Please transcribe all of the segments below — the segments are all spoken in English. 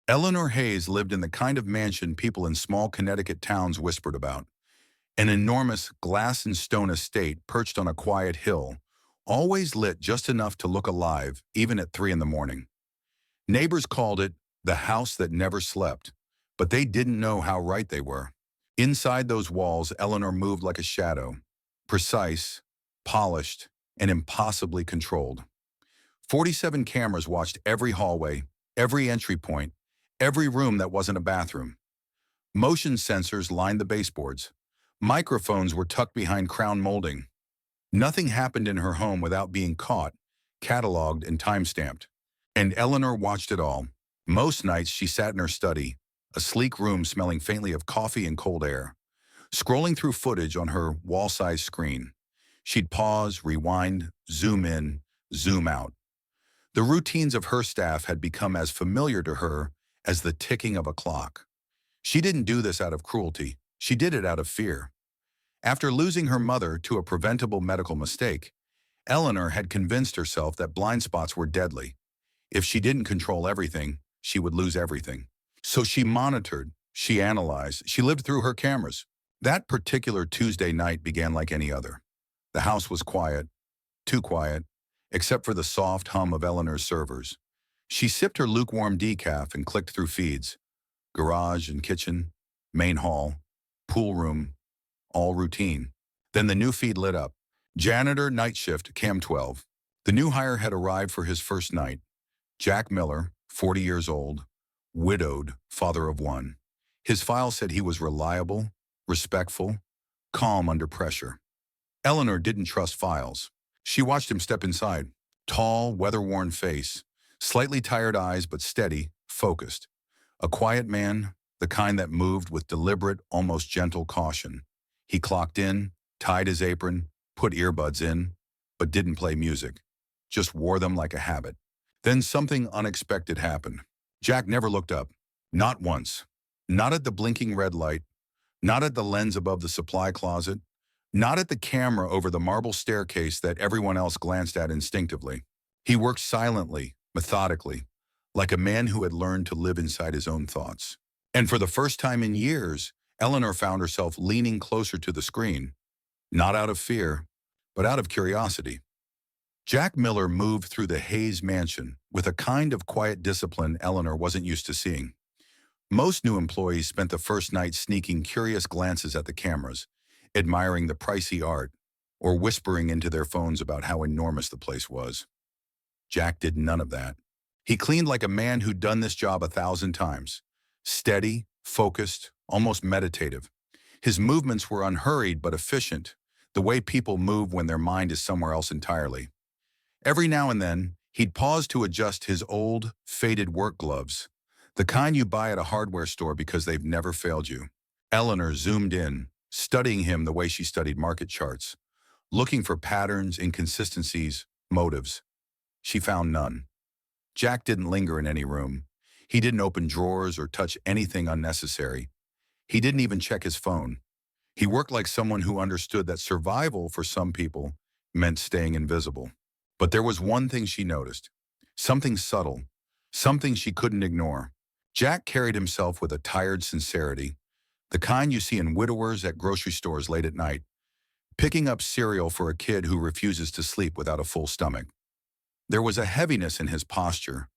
Eleanor Hayes lived in the kind of mansion people in small Connecticut towns whispered about. An enormous glass and stone estate perched on a quiet hill, always lit just enough to look alive, even at 3 in the morning. Neighbors called it the house that never slept, but they didn't know how right they were. Inside those walls, Eleanor moved like a shadow, precise, polished, and impossibly controlled. 47 cameras watched every hallway, every entry point, every room that wasn't a bathroom. Motion sensors lined the baseboards. Microphones were tucked behind crown molding. Nothing happened in her home without being caught, cataloged, and time-stamped. And Eleanor watched it all. Most nights she sat in her study, a sleek room smelling faintly of coffee and cold air, scrolling through footage on her wall-sized screen. She'd pause, rewind, zoom in, zoom out. The routines of her staff had become as familiar to her as the ticking of a clock. She didn't do this out of cruelty. She did it out of fear. After losing her mother to a preventable medical mistake, Eleanor had convinced herself that blind spots were deadly. If she didn't control everything, she would lose everything. So she monitored, she analyzed, she lived through her cameras. That particular Tuesday night began like any other. The house was quiet, too quiet, except for the soft hum of Eleanor's servers. She sipped her lukewarm decaf and clicked through feeds. Garage and kitchen, main hall, pool room, all routine. Then the new feed lit up. Janitor, night shift, cam 12. The new hire had arrived for his first night. Jack Miller, 40 years old, widowed, father of one. His file said he was reliable, respectful, calm under pressure. Eleanor didn't trust files. She watched him step inside. Tall, weather-worn face, slightly tired eyes but steady, focused. A quiet man, the kind that moved with deliberate, almost gentle caution. He clocked in, tied his apron, put earbuds in, but didn't play music. Just wore them like a habit. Then something unexpected happened. Jack never looked up. Not once. Not at the blinking red light. Not at the lens above the supply closet. Not at the camera over the marble staircase that everyone else glanced at instinctively. He worked silently, methodically, like a man who had learned to live inside his own thoughts. And for the first time in years, Eleanor found herself leaning closer to the screen, not out of fear, but out of curiosity. Jack Miller moved through the Hayes mansion with a kind of quiet discipline Eleanor wasn't used to seeing. Most new employees spent the first night sneaking curious glances at the cameras, admiring the pricey art, or whispering into their phones about how enormous the place was. Jack did none of that. He cleaned like a man who'd done this job 1,000 times. Steady, focused, almost meditative. His movements were unhurried but efficient, the way people move when their mind is somewhere else entirely. Every now and then, he'd pause to adjust his old, faded work gloves, the kind you buy at a hardware store because they've never failed you. Eleanor zoomed in, studying him the way she studied market charts, looking for patterns, inconsistencies, motives. She found none. Jack didn't linger in any room. He didn't open drawers or touch anything unnecessary. He didn't even check his phone. He worked like someone who understood that survival for some people meant staying invisible. But there was one thing she noticed. Something subtle. Something she couldn't ignore. Jack carried himself with a tired sincerity, the kind you see in widowers at grocery stores late at night, picking up cereal for a kid who refuses to sleep without a full stomach. There was a heaviness in his posture,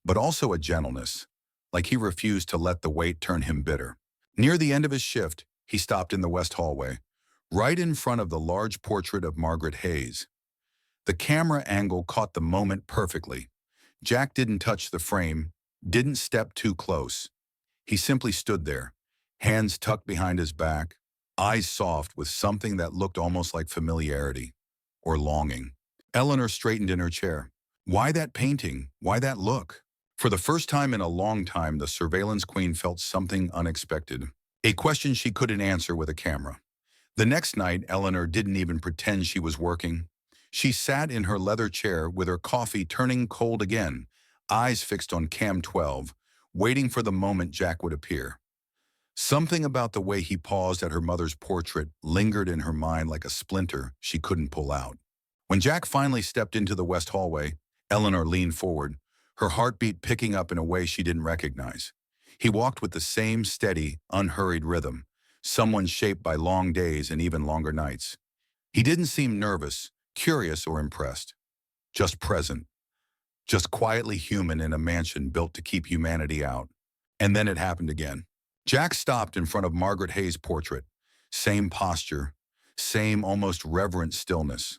but also a gentleness, like he refused to let the weight turn him bitter. Near the end of his shift, he stopped in the west hallway, right in front of the large portrait of Margaret Hayes. The camera angle caught the moment perfectly. Jack didn't touch the frame, didn't step too close. He simply stood there, hands tucked behind his back, eyes soft with something that looked almost like familiarity or longing. Eleanor straightened in her chair. Why that painting? Why that look? For the first time in a long time, the surveillance queen felt something unexpected, a question she couldn't answer with a camera. The next night, Eleanor didn't even pretend she was working. She sat in her leather chair with her coffee turning cold again, eyes fixed on cam 12, waiting for the moment Jack would appear. Something about the way he paused at her mother's portrait lingered in her mind like a splinter she couldn't pull out. When Jack finally stepped into the west hallway, Eleanor leaned forward, her heartbeat picking up in a way she didn't recognize. He walked with the same steady, unhurried rhythm, someone shaped by long days and even longer nights. He didn't seem nervous, curious, or impressed. Just present, just quietly human in a mansion built to keep humanity out. And then it happened again. Jack stopped in front of Margaret Hayes' portrait. Same posture, same almost reverent stillness.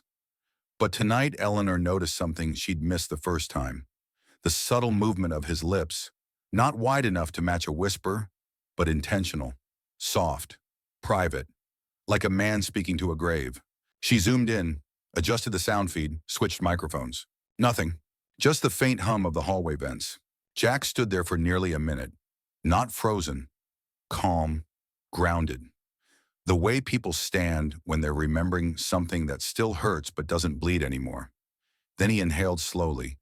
But tonight Eleanor noticed something she'd missed the first time. The subtle movement of his lips, not wide enough to match a whisper, but intentional, soft, private, like a man speaking to a grave. She zoomed in, adjusted the sound feed, switched microphones. Nothing. Just the faint hum of the hallway vents. Jack stood there for nearly a minute. Not frozen, calm, grounded. The way people stand when they're remembering something that still hurts but doesn't bleed anymore. Then he inhaled slowly,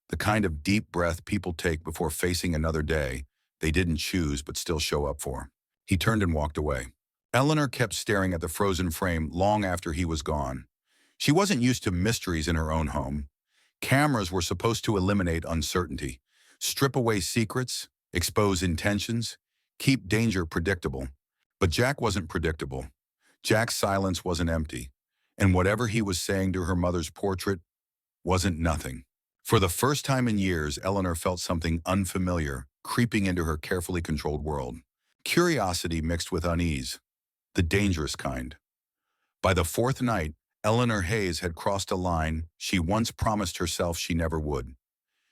the kind of deep breath people take before facing another day they didn't choose but still show up for. He turned and walked away. Eleanor kept staring at the frozen frame long after he was gone. She wasn't used to mysteries in her own home. Cameras were supposed to eliminate uncertainty, strip away secrets, expose intentions, keep danger predictable. But Jack wasn't predictable. Jack's silence wasn't empty, and whatever he was saying to her mother's portrait wasn't nothing. For the first time in years, Eleanor felt something unfamiliar creeping into her carefully controlled world. Curiosity mixed with unease, the dangerous kind. By the fourth night, Eleanor Hayes had crossed a line she once promised herself she never would.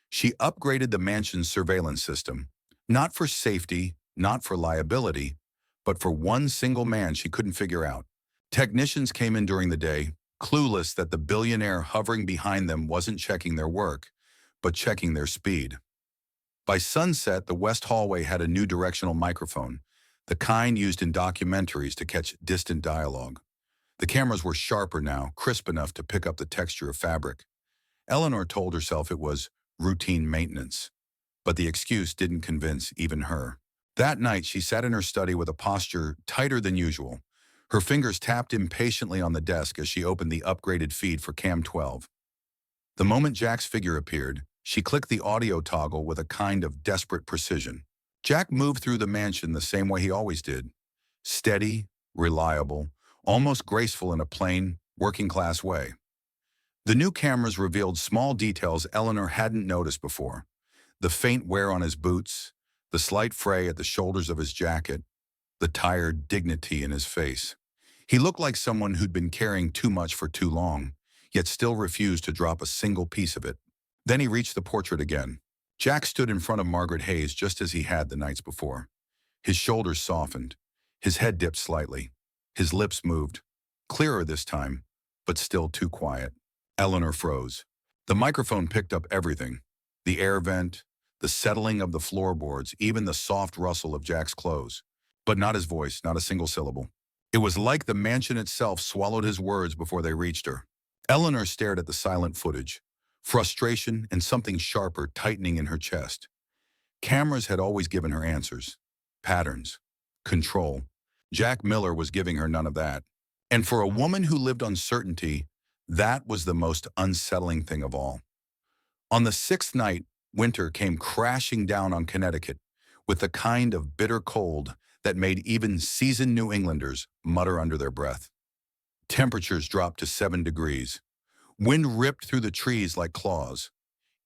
She upgraded the mansion's surveillance system, not for safety, not for liability, but for one single man she couldn't figure out. Technicians came in during the day, clueless that the billionaire hovering behind them wasn't checking their work, but checking their speed. By sunset, the west hallway had a new directional microphone, the kind used in documentaries to catch distant dialogue. The cameras were sharper now, crisp enough to pick up the texture of fabric. Eleanor told herself it was routine maintenance, but the excuse didn't convince even her. That night, she sat in her study with a posture tighter than usual. Her fingers tapped impatiently on the desk as she opened the upgraded feed for Cam 12. The moment Jack's figure appeared, she clicked the audio toggle with a kind of desperate precision. Jack moved through the mansion the same way he always did. Steady, reliable, almost graceful in a plain, working-class way. The new cameras revealed small details Eleanor hadn't noticed before. The faint wear on his boots, the slight fray at the shoulders of his jacket, the tired dignity in his face. He looked like someone who'd been carrying too much for too long, yet still refused to drop a single piece of it. Then he reached the portrait again. Jack stood in front of Margaret Hayes just as he had the nights before. His shoulders softened, his head dipped slightly, his lips moved, clearer this time, but still too quiet. Eleanor froze. The microphone picked up everything, the air vent, the settling of the floorboards, even the soft rustle of Jack's clothes. But not his voice, not a single syllable. It was like the mansion itself swallowed his words before they reached her. Eleanor stared at the silent footage, frustration and something sharper tightening in her chest. Cameras had always given her answers, patterns, control. Jack Miller was giving her none of that. And for a woman who lived on certainty, that was the most unsettling thing of all. On the sixth night, winter came crashing down on Connecticut with the kind of bitter cold that made even seasoned New Englanders mutter under their breath. Temperatures dropped to 7 degrees. Wind ripped through the trees like claws.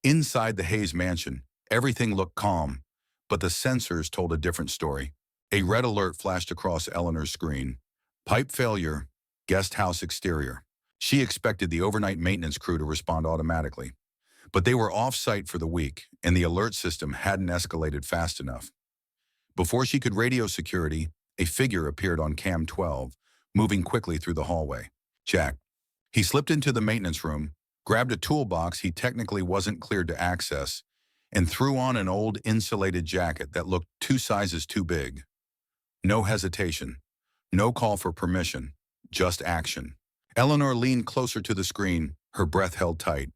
Inside the Hayes mansion, everything looked calm, but the sensors told a different story. A red alert flashed across Eleanor's screen. Pipe failure, guest house exterior. She expected the overnight maintenance crew to respond automatically. But they were off-site for the week, and the alert system hadn't escalated fast enough. Before she could radio security, a figure appeared on Cam 12, moving quickly through the hallway. Jack. He slipped into the maintenance room, grabbed a toolbox he technically wasn't cleared to access, and threw on an old insulated jacket that looked 2 sizes too big. No hesitation, no call for permission, just action. Eleanor leaned closer to the screen, her breath held tight.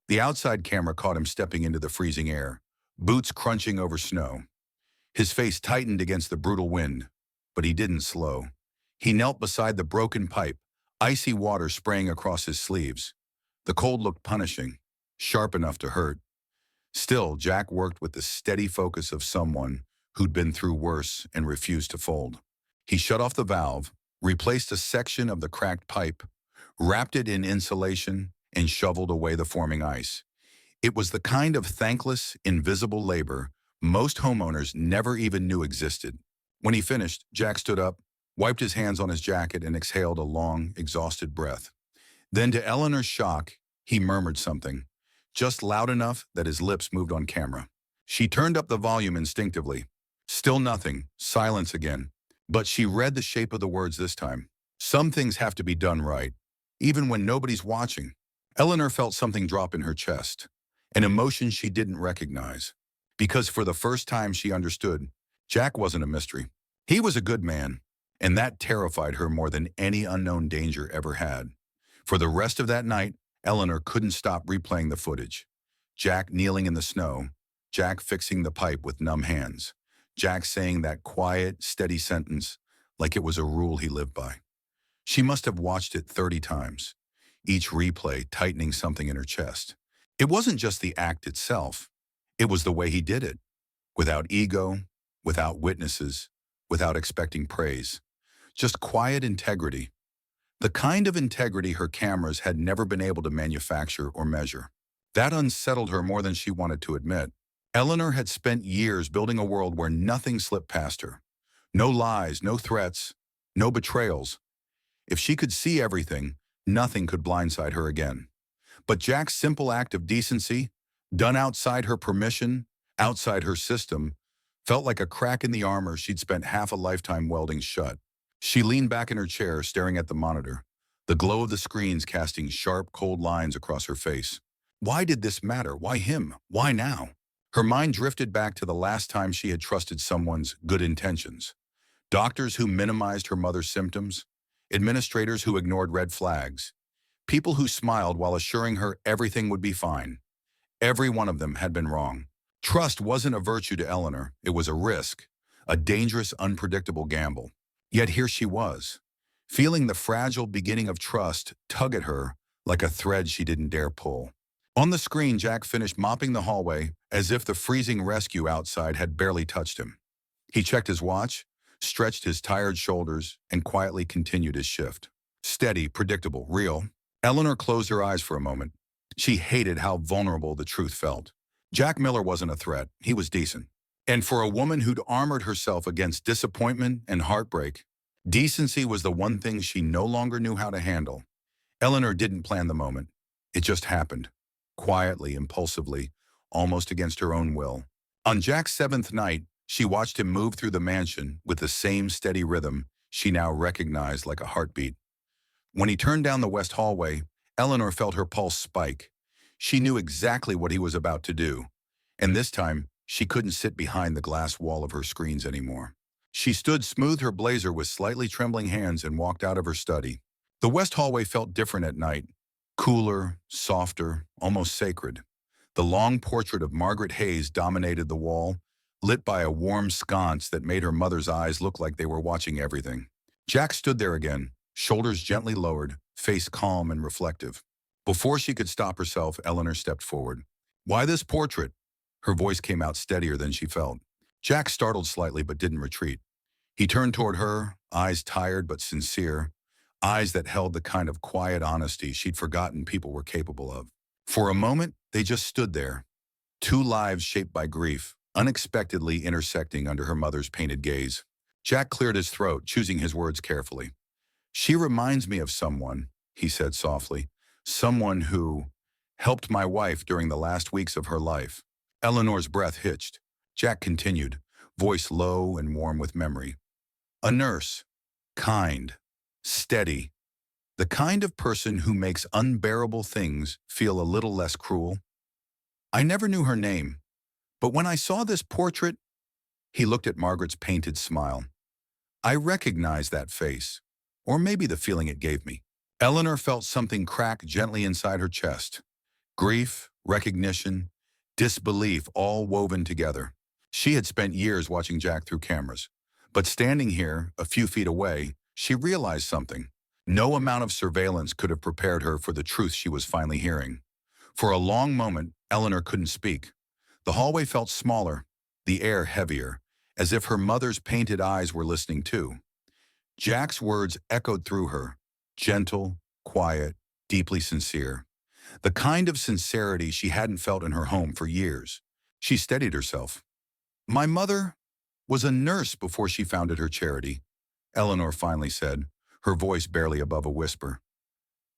The outside camera caught him stepping into the freezing air, boots crunching over snow. His face tightened against the brutal wind, but he didn't slow. He knelt beside the broken pipe, icy water spraying across his sleeves. The cold looked punishing, sharp enough to hurt. Still, Jack worked with the steady focus of someone who'd been through worse and refused to fold. He shut off the valve, replaced a section of the cracked pipe, wrapped it in insulation, and shoveled away the forming ice. It was the kind of thankless, invisible labor most homeowners never even knew existed. When he finished, Jack stood up, wiped his hands on his jacket, and exhaled a long, exhausted breath. Then, to Eleanor's shock, he murmured something, just loud enough that his lips moved on camera. She turned up the volume instinctively. Still nothing, silence again. But she read the shape of the words this time. Some things have to be done right, even when nobody's watching. Eleanor felt something drop in her chest, an emotion she didn't recognize. Because for the first time she understood, Jack wasn't a mystery. He was a good man, and that terrified her more than any unknown danger ever had. For the rest of that night, Eleanor couldn't stop replaying the footage. Jack kneeling in the snow, Jack fixing the pipe with numb hands, Jack saying that quiet, steady sentence like it was a rule he lived by. She must have watched it 30 times, each replay tightening something in her chest. It wasn't just the act itself, it was the way he did it, without ego, without witnesses, without expecting praise. Just quiet integrity. The kind of integrity her cameras had never been able to manufacture or measure. That unsettled her more than she wanted to admit. Eleanor had spent years building a world where nothing slipped past her. No lies, no threats, no betrayals. If she could see everything, nothing could blindside her again. But Jack's simple act of decency, done outside her permission, outside her system, felt like a crack in the armor she'd spent half a lifetime welding shut. She leaned back in her chair, staring at the monitor, the glow of the screens casting sharp, cold lines across her face. Why did this matter? Why him? Why now? Her mind drifted back to the last time she had trusted someone's good intentions. Doctors who minimized her mother's symptoms, administrators who ignored red flags, people who smiled while assuring her everything would be fine. Every one of them had been wrong. Trust wasn't a virtue to Eleanor, it was a risk, a dangerous, unpredictable gamble. Yet here she was, feeling the fragile beginning of trust tug at her like a thread she didn't dare pull. On the screen, Jack finished mopping the hallway as if the freezing rescue outside had barely touched him. He checked his watch, stretched his tired shoulders, and quietly continued his shift. Steady, predictable, real. Eleanor closed her eyes for a moment. She hated how vulnerable the truth felt. Jack Miller wasn't a threat, he was decent. And for a woman who'd armored herself against disappointment and heartbreak, decency was the one thing she no longer knew how to handle. Eleanor didn't plan the moment. It just happened. Quietly, impulsively, almost against her own will. On Jack's 7th night, she watched him move through the mansion with the same steady rhythm she now recognized like a heartbeat. When he turned down the west hallway, Eleanor felt her pulse spike. She knew exactly what he was about to do, and this time, she couldn't sit behind the glass wall of her screens anymore. She smoothed her blazer with slightly trembling hands and walked out of her study. The west hallway felt different at night. Cooler, softer, almost sacred. The long portrait of Margaret Hayes dominated the wall, lit by a warm sconce that made her mother's eyes look like they were watching everything. Jack stood there again, shoulders gently lowered, face calm and reflective. Before she could stop herself, Eleanor stepped forward. "Why this portrait?" Her voice came out steadier than she felt. Jack startled slightly but didn't retreat. He turned toward her, eyes tired but sincere, eyes that held the kind of quiet honesty she'd forgotten people were capable of. For a moment, they just stood there, two lives shaped by grief, unexpectedly intersecting under her mother's painted gaze. Jack cleared his throat, choosing his words carefully. "She reminds me of someone," he said softly, "someone who helped my wife during the last weeks of her life." Eleanor's breath hitched. Jack continued, voice low and warm with memory. "A nurse, kind, steady, the kind of person who makes unbearable things feel a little less cruel. I never knew her name, but when I saw this portrait," he looked at Margaret's painted smile, "I recognized that face, or maybe the feeling it gave me." Eleanor felt something crack gently inside her chest. Grief, recognition, disbelief all woven together. She had spent years watching Jack through cameras, but standing here, a few feet away, she realized something. No amount of surveillance could have prepared her for the truth she was finally hearing. For a long moment, Eleanor couldn't speak. The hallway felt smaller, the air heavier, as if her mother's painted eyes were listening too. Jack's words echoed through her, gentle, quiet, deeply sincere. The kind of sincerity she hadn't felt in her home for years. She steadied herself. "My mother was a nurse before she founded her charity," Eleanor finally said, her voice barely above a whisper.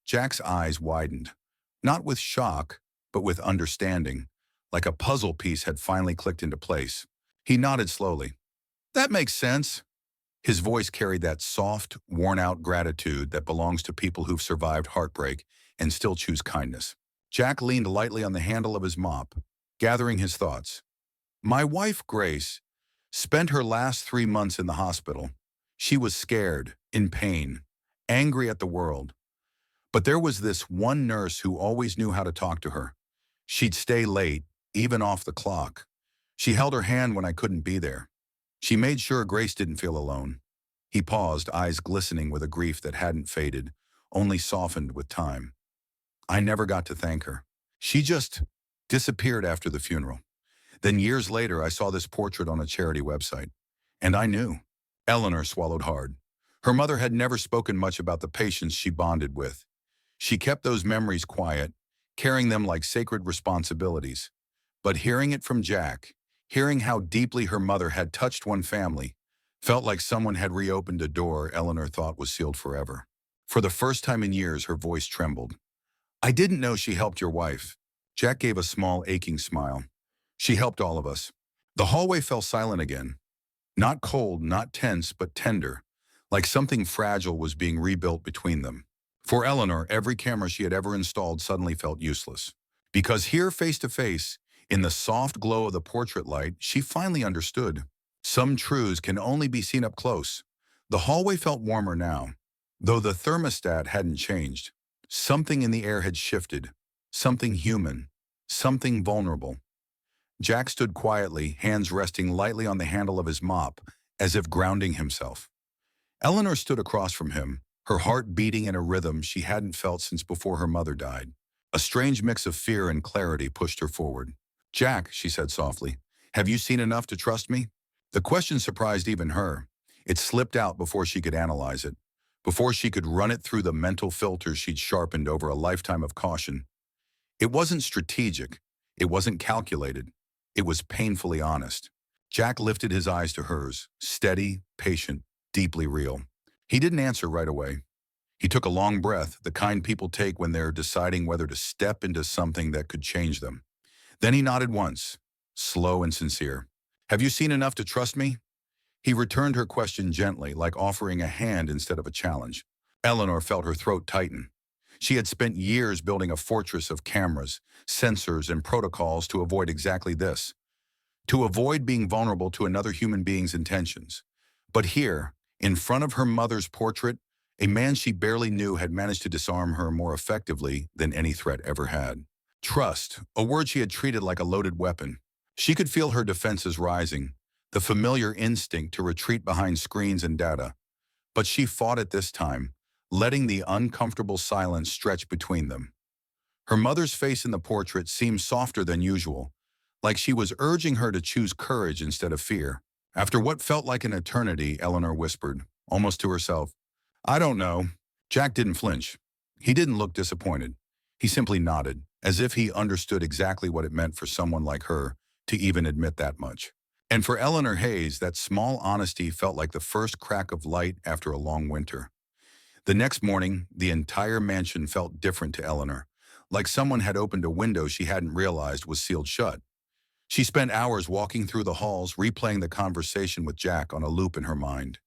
Jack's eyes widened, not with shock, but with understanding, like a puzzle piece had finally clicked into place. He nodded slowly. "That makes sense." His voice carried that soft, worn-out gratitude that belongs to people who've survived heartbreak and still choose kindness. Jack leaned lightly on the handle of his mop, gathering his thoughts. "My wife, Grace, spent her last 3 months in the hospital. She was scared, in pain, angry at the world. But there was this one nurse who always knew how to talk to her. She'd stay late, even off the clock. She held her hand when I couldn't be there. She made sure Grace didn't feel alone." He paused, eyes glistening with a grief that hadn't faded, only softened with time. "I never got to thank her. She just disappeared after the funeral. Then years later, I saw this portrait on a charity website. And I knew." Eleanor swallowed hard. Her mother had never spoken much about the patients she bonded with. She kept those memories quiet, carrying them like sacred responsibilities. But hearing it from Jack, hearing how deeply her mother had touched one family, felt like someone had reopened a door Eleanor thought was sealed forever. For the first time in years, her voice trembled. "I didn't know she helped your wife." Jack gave a small, aching smile. "She helped all of us." The hallway fell silent again. Not cold, not tense, but tender, like something fragile was being rebuilt between them. For Eleanor, every camera she had ever installed suddenly felt useless. Because here, face to face, in the soft glow of the portrait light, she finally understood. Some truths can only be seen up close. The hallway felt warmer now, though the thermostat hadn't changed. Something in the air had shifted. Something human. Something vulnerable. Jack stood quietly, hands resting lightly on the handle of his mop, as if grounding himself. Eleanor stood across from him, her heart beating in a rhythm she hadn't felt since before her mother died. A strange mix of fear and clarity pushed her forward. "Jack," she said softly, "have you seen enough to trust me?" The question surprised even her. It slipped out before she could analyze it, before she could run it through the mental filters she'd sharpened over a lifetime of caution. It wasn't strategic. It wasn't calculated. It was painfully honest. Jack lifted his eyes to hers, steady, patient, deeply real. He didn't answer right away. He took a long breath, the kind people take when they're deciding whether to step into something that could change them. Then he nodded once, slow and sincere. "Have you seen enough to trust me?" He returned her question gently, like offering a hand instead of a challenge. Eleanor felt her throat tighten. She had spent years building a fortress of cameras, sensors, and protocols to avoid exactly this. To avoid being vulnerable to another human being's intentions. But here, in front of her mother's portrait, a man she barely knew had managed to disarm her more effectively than any threat ever had. Trust, a word she had treated like a loaded weapon. She could feel her defenses rising, the familiar instinct to retreat behind screens and data. But she fought it this time, letting the uncomfortable silence stretch between them. Her mother's face in the portrait seemed softer than usual, like she was urging her to choose courage instead of fear. After what felt like an eternity, Eleanor whispered, almost to herself, "I don't know." Jack didn't flinch. He didn't look disappointed. He simply nodded, as if he understood exactly what it meant for someone like her to even admit that much. And for Eleanor Hayes, that small honesty felt like the first crack of light after a long winter. The next morning, the entire mansion felt different to Eleanor, like someone had opened a window she hadn't realized was sealed shut. She spent hours walking through the halls, replaying the conversation with Jack on a loop in her mind.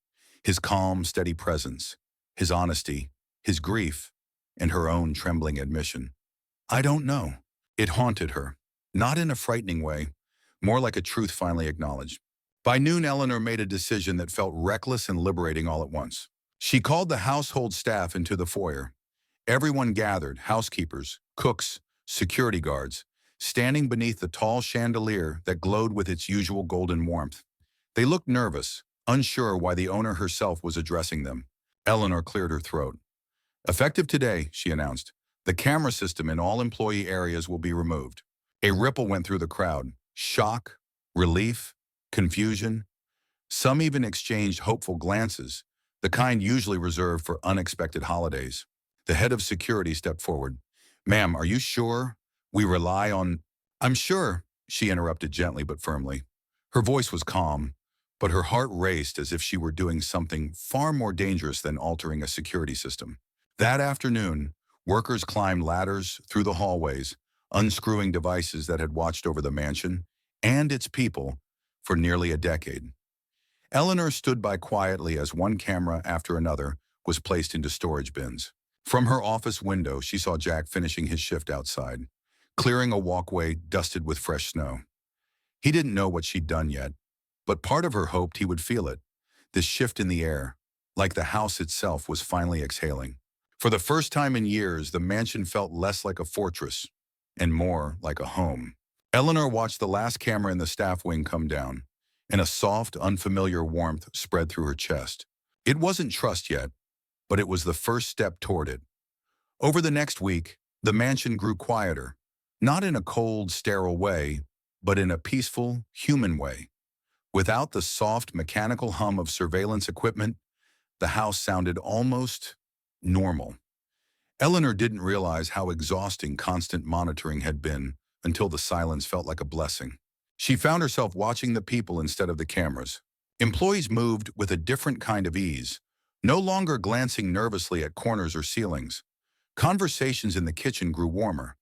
His calm, steady presence, his honesty, his grief, and her own trembling admission. "I don't know." It haunted her, not in a frightening way, more like a truth finally acknowledged. By noon, Eleanor made a decision that felt reckless and liberating all at once. She called the household staff into the foyer. Everyone gathered, housekeepers, cooks, security guards, standing beneath the tall chandelier that glowed with its usual golden warmth. They looked nervous, unsure why the owner herself was addressing them. Eleanor cleared her throat. "Effective today," she announced, "the camera system in all employee areas will be removed." A ripple went through the crowd. Shock, relief, confusion. Some even exchanged hopeful glances, the kind usually reserved for unexpected holidays. The head of security stepped forward. "Ma'am, are you sure? We rely on—" "I'm sure," she interrupted gently but firmly. Her voice was calm, but her heart raced as if she were doing something far more dangerous than altering a security system. That afternoon, workers climbed ladders through the hallways, unscrewing devices that had watched over the mansion and its people for nearly a decade. Eleanor stood by quietly as one camera after another was placed into storage bins. From her office window, she saw Jack finishing his shift outside, clearing a walkway dusted with fresh snow. He didn't know what she'd done yet, but part of her hoped he would feel it, this shift in the air, like the house itself was finally exhaling. For the first time in years, the mansion felt less like a fortress and more like a home. Eleanor watched the last camera in the staff wing come down, and a soft, unfamiliar warmth spread through her chest. It wasn't trust yet, but it was the first step toward it. Over the next week, the mansion grew quieter, not in a cold, sterile way, but in a peaceful, human way. Without the soft, mechanical hum of surveillance equipment, the house sounded almost normal. Eleanor didn't realize how exhausting constant monitoring had been until the silence felt like a blessing. She found herself watching the people instead of the cameras. Employees moved with a different kind of ease, no longer glancing nervously at corners or ceilings. Conversations in the kitchen grew warmer.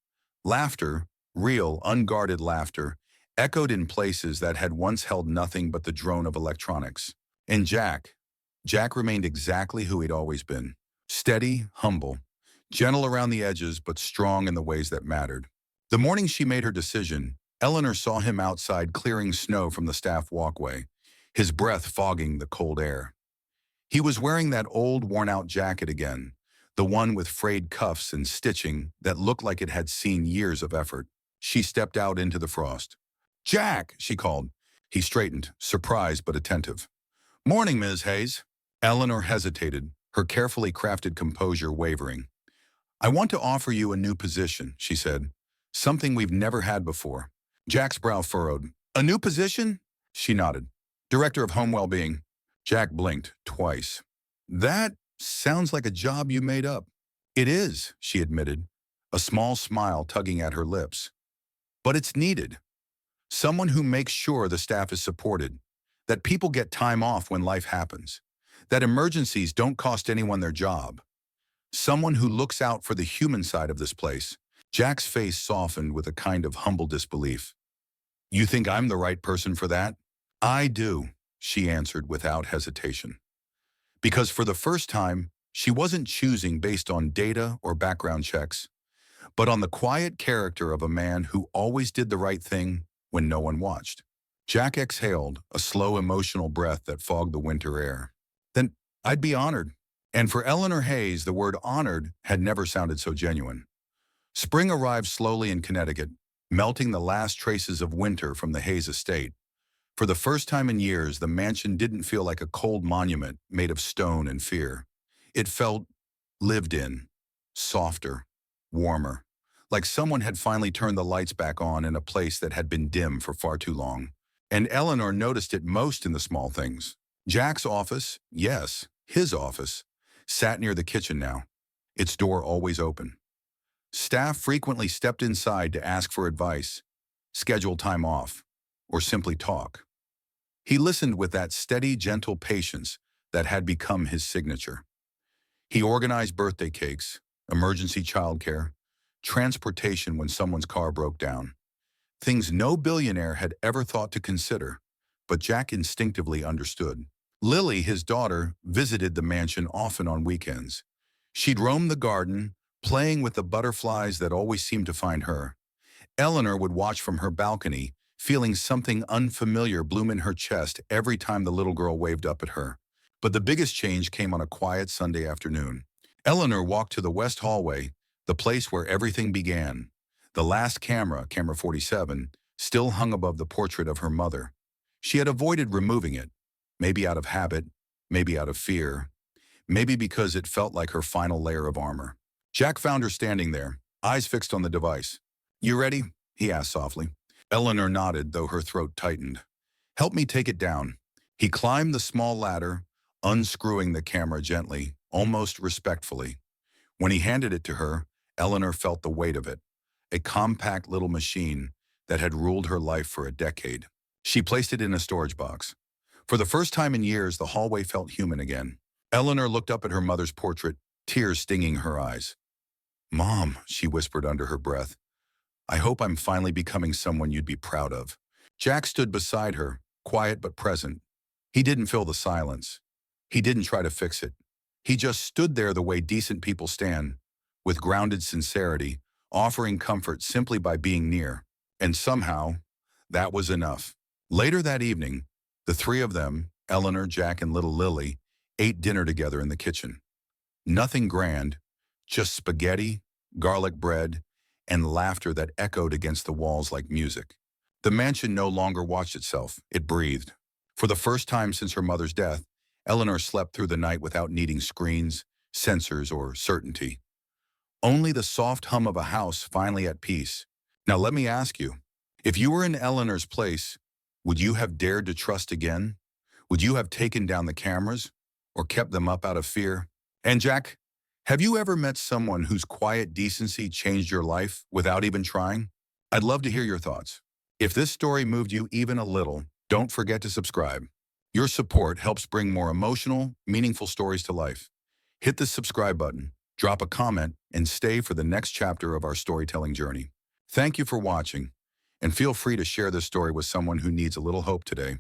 Laughter, real, unguarded laughter, echoed in places that had once held nothing but the drone of electronics. And Jack remained exactly who he'd always been. Steady, humble, gentle around the edges, but strong in the ways that mattered. The morning she made her decision, Eleanor saw him outside clearing snow from the staff walkway, his breath fogging the cold air. He was wearing that old, worn-out jacket again, the one with frayed cuffs and stitching that looked like it had seen years of effort. She stepped out into the frost. "Jack!" she called. He straightened, surprised but attentive. "Morning, Ms. Hayes." Eleanor hesitated, her carefully crafted composure wavering. "I want to offer you a new position," she said. "Something we've never had before." Jack's brow furrowed. "A new position?" She nodded. "Director of Home Well-being." Jack blinked twice. "That sounds like a job you made up." "It is," she admitted, a small smile tugging at her lips. "But it's needed. Someone who makes sure the staff is supported, that people get time off when life happens, that emergencies don't cost anyone their job. Someone who looks out for the human side of this place." Jack's face softened with a kind of humble disbelief. "You think I'm the right person for that?" "I do," she answered without hesitation. Because for the first time, she wasn't choosing based on data or background checks, but on the quiet character of a man who always did the right thing when no one watched. Jack exhaled, a slow emotional breath that fogged the winter air. "Then I'd be honored." And for Eleanor Hayes, the word honored had never sounded so genuine. Spring arrived slowly in Connecticut, melting the last traces of winter from the Hayes estate. For the first time in years, the mansion didn't feel like a cold monument made of stone and fear. It felt lived in, softer, warmer, like someone had finally turned the lights back on in a place that had been dim for far too long. And Eleanor noticed it most in the small things. Jack's office, yes, his office, sat near the kitchen now, its door always open. Staff frequently stepped inside to ask for advice, schedule time off, or simply talk. He listened with that steady, gentle patience that had become his signature. He organized birthday cakes, emergency childcare, transportation when someone's car broke down. Things no billionaire had ever thought to consider, but Jack instinctively understood. Lily, his daughter, visited the mansion often on weekends. She'd roam the garden, playing with the butterflies that always seemed to find her. Eleanor would watch from her balcony, feeling something unfamiliar bloom in her chest every time the little girl waved up at her. But the biggest change came on a quiet Sunday afternoon. Eleanor walked to the west hallway, the place where everything began. The last camera, camera 47, still hung above the portrait of her mother. She had avoided removing it, maybe out of habit, maybe out of fear, maybe because it felt like her final layer of armor. Jack found her standing there, eyes fixed on the device. "You ready?" he asked softly. Eleanor nodded, though her throat tightened. "Help me take it down." He climbed the small ladder, unscrewing the camera gently, almost respectfully. When he handed it to her, Eleanor felt the weight of it, a compact little machine that had ruled her life for a decade. She placed it in a storage box. For the first time in years, the hallway felt human again. Eleanor looked up at her mother's portrait, tears stinging her eyes. "Mom," she whispered under her breath, "I hope I'm finally becoming someone you'd be proud of." Jack stood beside her, quiet but present. He didn't fill the silence. He didn't try to fix it. He just stood there the way decent people stand, with grounded sincerity, offering comfort simply by being near. And somehow, that was enough. Later that evening, the three of them, Eleanor, Jack, and little Lily, ate dinner together in the kitchen. Nothing grand, just spaghetti, garlic bread, and laughter that echoed against the walls like music. The mansion no longer watched itself, it breathed. For the first time since her mother's death, Eleanor slept through the night without needing screens, sensors, or certainty. Only the soft hum of a house finally at peace. Now let me ask you, if you were in Eleanor's place, would you have dared to trust again? Would you have taken down the cameras or kept them up out of fear? And Jack, have you ever met someone whose quiet decency changed your life without even trying? I'd love to hear your thoughts. If this story moved you even a little, don't forget to subscribe. Your support helps bring more emotional, meaningful stories to life. Hit the subscribe button, drop a comment, and stay for the next chapter of our storytelling journey. Thank you for watching, and feel free to share this story with someone who needs a little hope today.